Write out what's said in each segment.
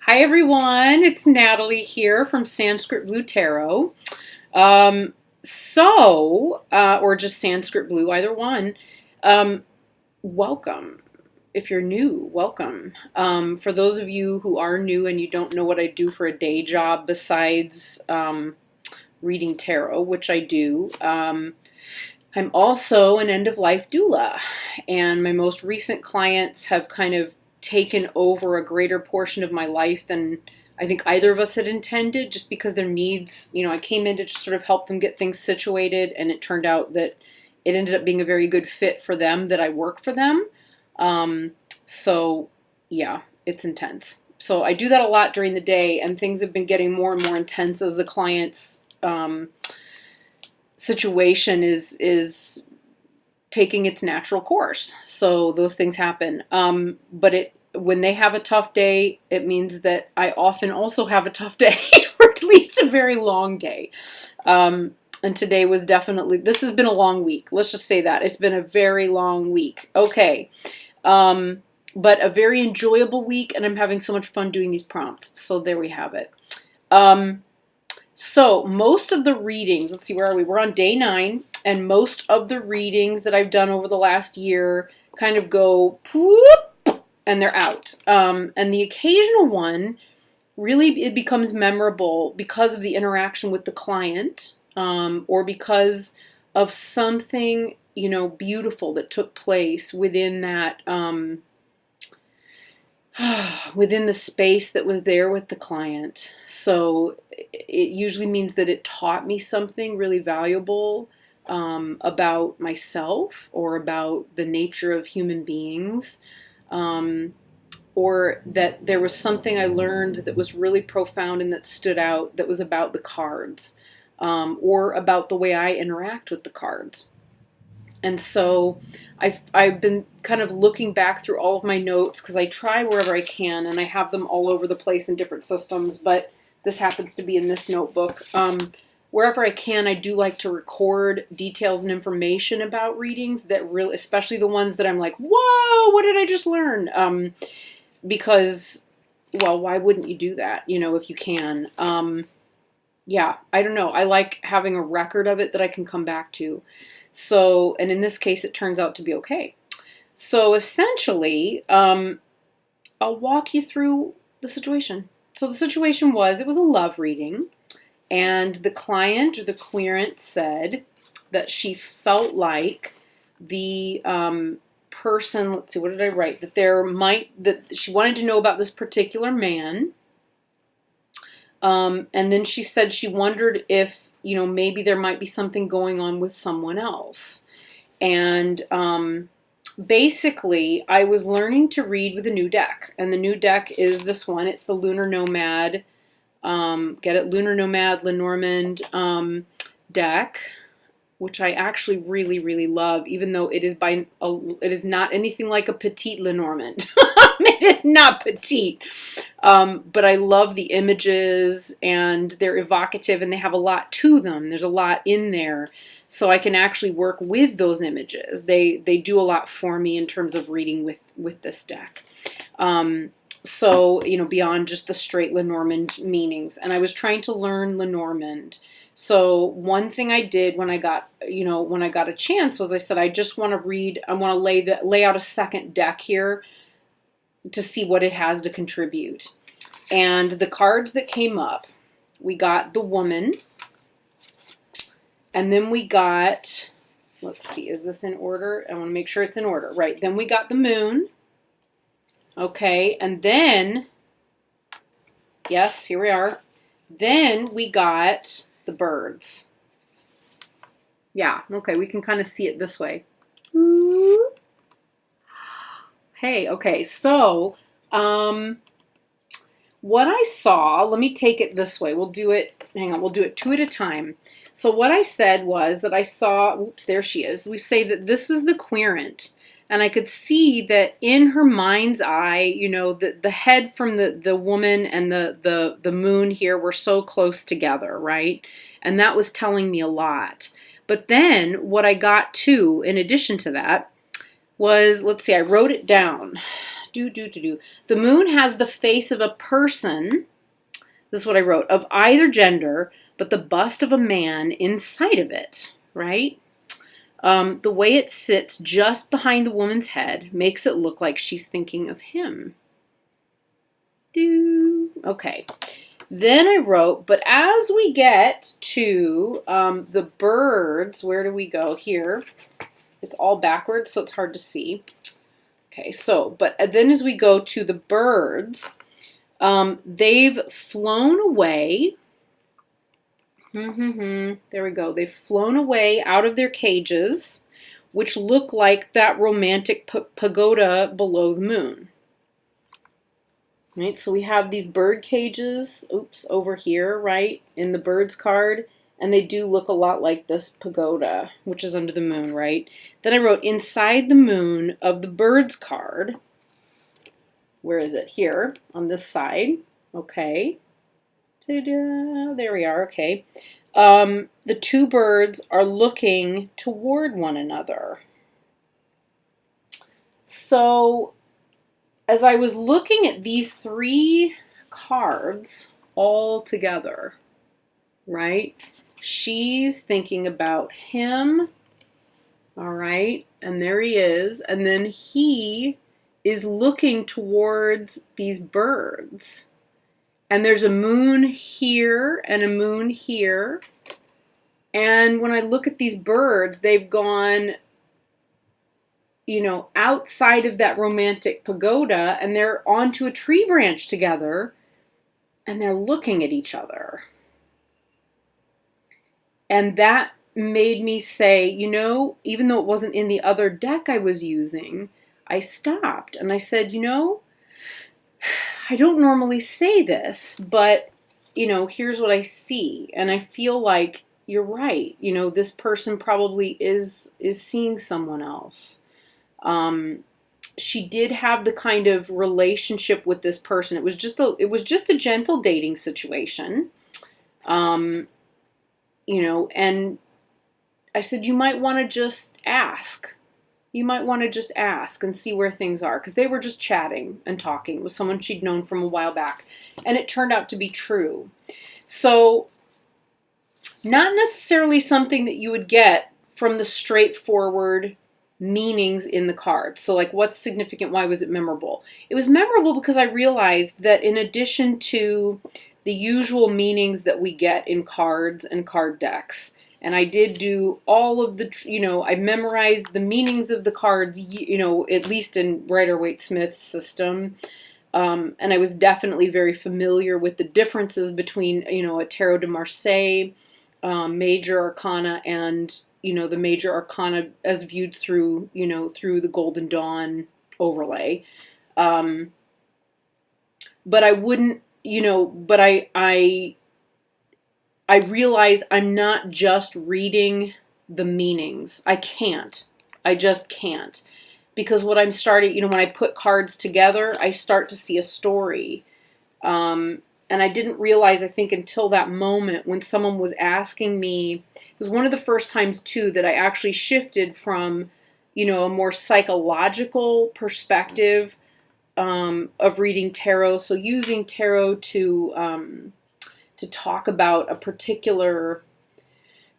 Hi everyone, it's Natalie here from Sanskrit Blue Tarot. Or just Sanskrit Blue, either one. Um, Welcome. If you're new, welcome. For those of you who are new and you don't know what I do for a day job besides reading tarot, which I do, I'm also an end-of-life doula. And my most recent clients have kind of taken over a greater portion of my life than I think either of us had intended, just because their needs, I came in to just sort of help them get things situated, and it turned out that it ended up being a very good fit for them that I work for them. So yeah, it's intense. So I do that a lot during the day, and things have been getting more and more intense as the client's situation is taking its natural course. So those things happen. But when they have a tough day, it means that I often also have a tough day, or at least a very long day. And today was definitely, this has been a long week. Let's just say that. It's been a very long week. Okay. But a very enjoyable week, and I'm having so much fun doing these prompts. So there we have it. So most of the readings, let's see, where are we? We're on day 9, and most of the readings that I've done over the last year kind of go whoop, and they're out. And the occasional one, really it becomes memorable because of the interaction with the client, or because of something, beautiful that took place within that, within the space that was there with the client. So it usually means that it taught me something really valuable about myself, or about the nature of human beings, or that there was something I learned that was really profound and that stood out, that was about the cards, or about the way I interact with the cards. And so I've been kind of looking back through all of my notes, because I try wherever I can, and I have them all over the place in different systems, but this happens to be in this notebook. Wherever I can, I do like to record details and information about readings that really, especially the ones that I'm like, whoa, what did I just learn? Because, well, why wouldn't you do that, if you can? Yeah, I don't know. I like having a record of it that I can come back to. So, and in this case, it turns out to be okay. So essentially, I'll walk you through the situation. So the situation was, it was a love reading, and the client, or the querent, said that she felt like the person, let's see, what did I write? That she wanted to know about this particular man. And then she said she wondered if, maybe there might be something going on with someone else. And basically, I was learning to read with a new deck. And the new deck is this one. It's the Lunar Nomad. Get it? Lunar Nomad Lenormand deck, which I actually really, really love, even though it is not anything like a petite Lenormand. It is not petite. But I love the images, and they're evocative, and they have a lot to them. There's a lot in there. So I can actually work with those images. They do a lot for me in terms of reading with this deck. So, beyond just the straight Lenormand meanings. And I was trying to learn Lenormand. So one thing I did when I got a chance was I said, I just want to read, I want to lay out a second deck here to see what it has to contribute. And the cards that came up, we got the woman, and then we got, let's see, is this in order? I want to make sure it's in order. Right, then we got the moon. Okay, and then, yes, here we are. Then we got the birds. Yeah, okay, we can kind of see it this way. Hey, okay, so what I saw, let me take it this way. We'll do it 2 at a time. So what I said was that I saw, oops, there she is. We say that this is the querent. And I could see that in her mind's eye, the head from the woman and the moon here were so close together, right? And that was telling me a lot. But then what I got to, in addition to that, was, let's see, I wrote it down The moon has the face of a person, this is what I wrote, of either gender, but the bust of a man inside of it, right? The way it sits just behind the woman's head makes it look like she's thinking of him. Okay. Then I wrote, but as we get to the birds, where do we go? Here. It's all backwards, so it's hard to see. Okay, so, but then as we go to the birds, they've flown away. There we go. They've flown away out of their cages, which look like that romantic pagoda below the moon. Right, so we have these bird cages, over here, right, in the birds card, and they do look a lot like this pagoda, which is under the moon, right? Then I wrote inside the moon of the birds card. Where is it? Here, on this side. Okay. Ta-da! There we are, okay. The two birds are looking toward one another. So, as I was looking at these three cards all together, right? She's thinking about him, all right? And there he is. And then he is looking towards these birds. And there's a moon here and a moon here. And when I look at these birds, they've gone, outside of that romantic pagoda, and they're onto a tree branch together, and they're looking at each other. And that made me say, even though it wasn't in the other deck I was using, I stopped and I said, I don't normally say this, but, here's what I see. And I feel like you're right. This person probably is seeing someone else. She did have the kind of relationship with this person. It was just a gentle dating situation. And I said, you might want to just ask. You might want to just ask and see where things are. Because they were just chatting and talking with someone she'd known from a while back. And it turned out to be true. So, not necessarily something that you would get from the straightforward meanings in the card. So like, what's significant? Why was it memorable? It was memorable because I realized that in addition to the usual meanings that we get in cards and card decks, and I did do all of the, I memorized the meanings of the cards, at least in Rider-Waite-Smith's system. And I was definitely very familiar with the differences between, a Tarot de Marseille, Major Arcana, and, the Major Arcana as viewed through, through the Golden Dawn overlay. But I wouldn't, but I realize I'm not just reading the meanings. I can't. I just can't. Because what I'm starting, when I put cards together, I start to see a story. And I didn't realize, I think, until that moment when someone was asking me, it was one of the first times, too, that I actually shifted from, a more psychological perspective of reading tarot. So using tarot to talk about a particular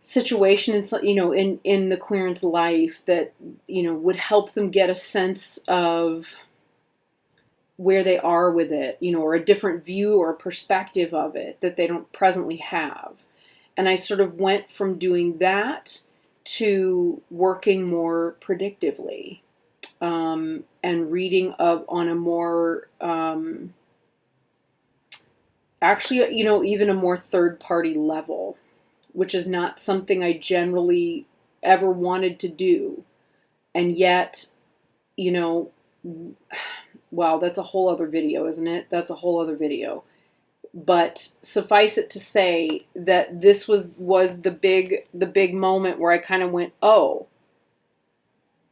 situation in the querent's life that would help them get a sense of where they are with it, or a different view or perspective of it that they don't presently have. And I sort of went from doing that to working more predictively, and reading on a more actually, even a more third-party level, which is not something I generally ever wanted to do. And yet, well, that's a whole other video, isn't it? That's a whole other video. But suffice it to say that this was the big moment where I kind of went, oh,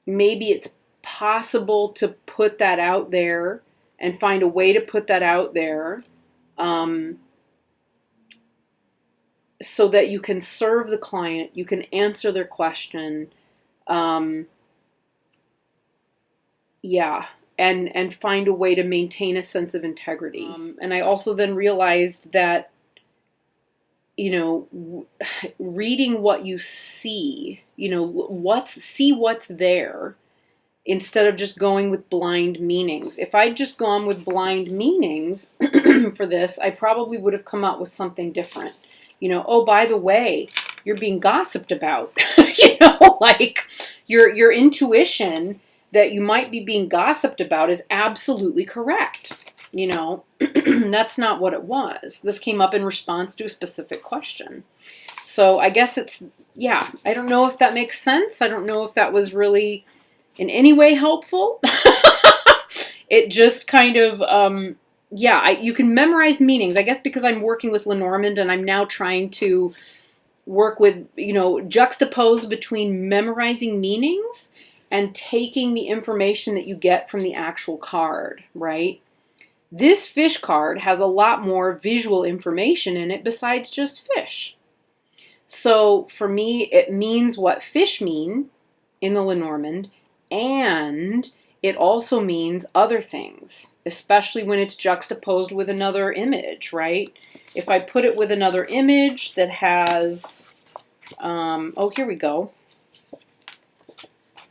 maybe it's possible to put that out there and find a way to put that out there, so that you can serve the client, you can answer their question, yeah, and find a way to maintain a sense of integrity. And I also then realized that, reading what you see, see what's there instead of just going with blind meanings. If I'd just gone with blind meanings for this, I probably would have come up with something different. Oh, by the way, you're being gossiped about. Like your intuition that you might be being gossiped about is absolutely correct. That's not what it was. This came up in response to a specific question. So I guess I don't know if that makes sense. I don't know if that was really in any way helpful. It just kind of, you can memorize meanings. I guess because I'm working with Lenormand and I'm now trying to work with, juxtapose between memorizing meanings and taking the information that you get from the actual card, right? This fish card has a lot more visual information in it besides just fish. So for me, it means what fish mean in the Lenormand, and it also means other things, especially when it's juxtaposed with another image, right? If I put it with another image that has, here we go,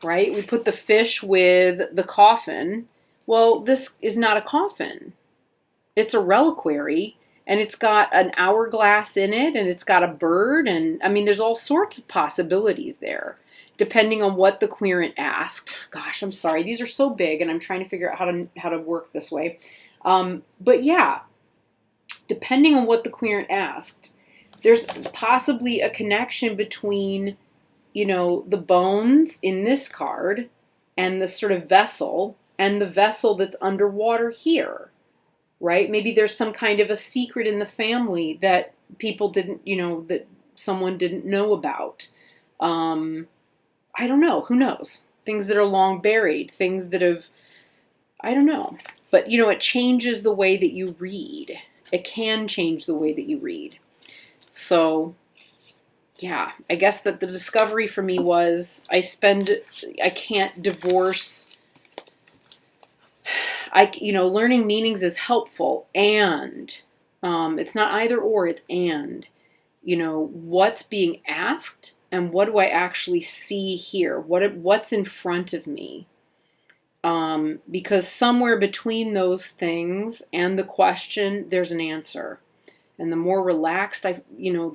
right? We put the fish with the coffin. Well, this is not a coffin. It's a reliquary, and it's got an hourglass in it, and it's got a bird, and there's all sorts of possibilities there, depending on what the querent asked. Gosh, I'm sorry. These are so big, and I'm trying to figure out how to work this way. But yeah, depending on what the querent asked, there's possibly a connection between, the bones in this card and the sort of vessel and the vessel that's underwater here, right? Maybe there's some kind of a secret in the family that people didn't, that someone didn't know about. I don't know. Who knows? Things that are long buried, things that have, I don't know. But, it changes the way that you read. It can change the way that you read. So, yeah, I guess that the discovery for me was I can't divorce, learning meanings is helpful, and it's not either or, it's and. What's being asked and what do I actually see here? What's in front of me? Because somewhere between those things and the question, there's an answer. And the more relaxed that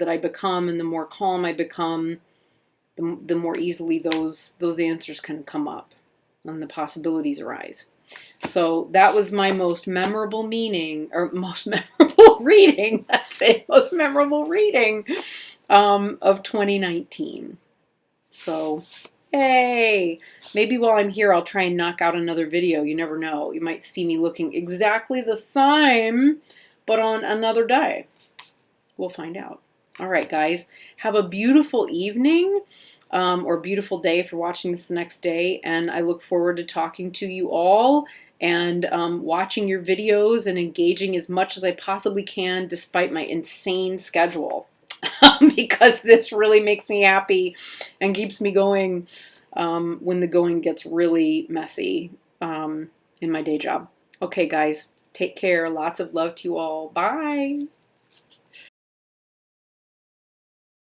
I become, and the more calm I become, the more easily those answers can come up and the possibilities arise. So that was my most memorable reading. That's it, most memorable reading of 2019. So, hey, maybe while I'm here, I'll try and knock out another video. You never know. You might see me looking exactly the same, but on another day. We'll find out. All right, guys. Have a beautiful evening or beautiful day if you're watching this the next day. And I look forward to talking to you all and watching your videos and engaging as much as I possibly can despite my insane schedule. Because this really makes me happy and keeps me going when the going gets really messy in my day job. Okay, guys. Take care. Lots of love to you all. Bye.